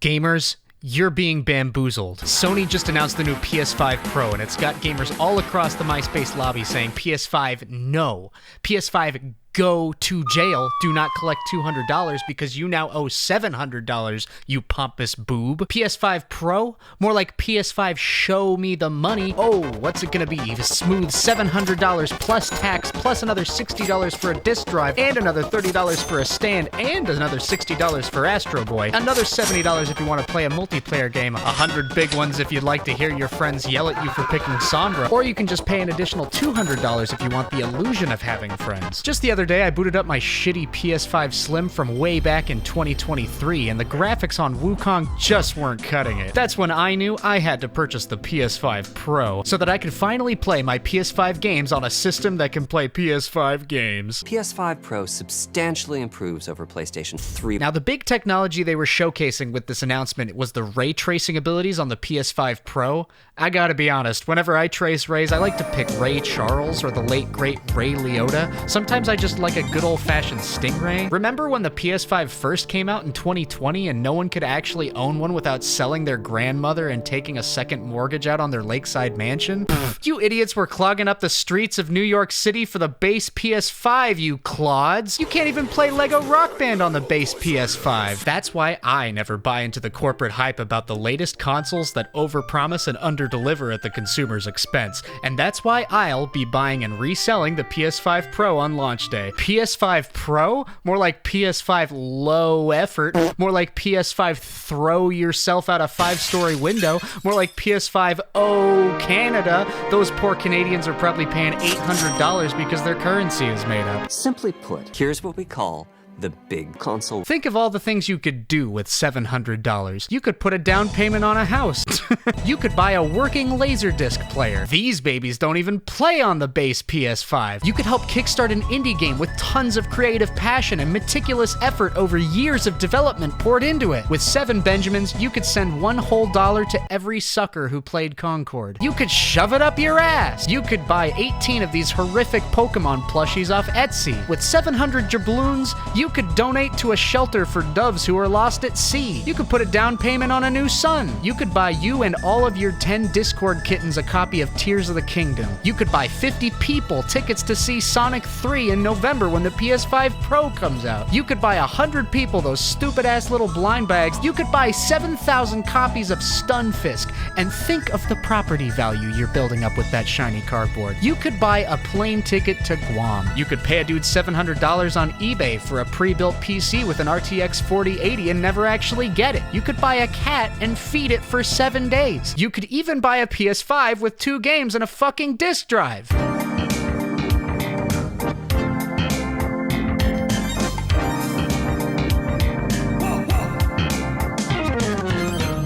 Gamers, you're being bamboozled. Sony just announced the new PS5 Pro, and it's got gamers all across the MySpace lobby saying PS5 no. PS5 go to jail. Do not collect $200 because you now owe $700, you pompous boob. PS5 Pro? More like PS5 show me the money. Oh, what's it gonna be? A smooth $700 plus tax, plus another $60 for a disk drive, and another $30 for a stand, and another $60 for Astro Boy. Another $70 if you want to play a multiplayer game. 100 big ones if you'd like to hear your friends yell at you for picking Sandra. Or you can just pay an additional $200 if you want the illusion of having friends. Just the other day, I booted up my shitty PS5 Slim from way back in 2023, and the graphics on Wukong just weren't cutting it. That's when I knew I had to purchase the PS5 Pro, so that I could finally play my PS5 games on a system that can play PS5 games. PS5 Pro substantially improves over PlayStation 3. Now, the big technology they were showcasing with this announcement was the ray tracing abilities on the PS5 Pro. I gotta be honest, whenever I trace rays, I like to pick Ray Charles or the late great Ray Liotta. Sometimes I just like a good old-fashioned Stingray. Remember when the PS5 first came out in 2020 and no one could actually own one without selling their grandmother and taking a second mortgage out on their lakeside mansion? You idiots were clogging up the streets of New York City for the base PS5, you clods. You can't even play Lego Rock Band on the base PS5. That's why I never buy into the corporate hype about the latest consoles that overpromise and underdeliver at the consumer's expense. And that's why I'll be buying and reselling the PS5 Pro on launch day. PS5 Pro? More like PS5 low effort. More like PS5 throw yourself out a 5-story window. More like PS5 oh Canada. Those poor Canadians are probably paying $800 because their currency is made up. Simply put, here's what we call the big console. Think of all the things you could do with $700. You could put a down payment on a house. You could buy a working Laserdisc player. These babies don't even play on the base PS5. You could help kickstart an indie game with tons of creative passion and meticulous effort over years of development poured into it. With 7 Benjamins, you could send $1 whole to every sucker who played Concord. You could shove it up your ass. You could buy 18 of these horrific Pokemon plushies off Etsy. With 700 jabloons, you could donate to a shelter for doves who are lost at sea. You could put a down payment on a new son. You could buy you and all of your 10 Discord kittens a copy of Tears of the Kingdom. You could buy 50 people tickets to see Sonic 3 in November when the PS5 Pro comes out. You could buy 100 people those stupid-ass little blind bags. You could buy 7,000 copies of Stunfisk, and think of the property value you're building up with that shiny cardboard. You could buy a plane ticket to Guam. You could pay a dude $700 on eBay for a pre-built PC with an RTX 4080 and never actually get it. You could buy a cat and feed it for 7 days. You could even buy a PS5 with 2 games and a fucking disk drive.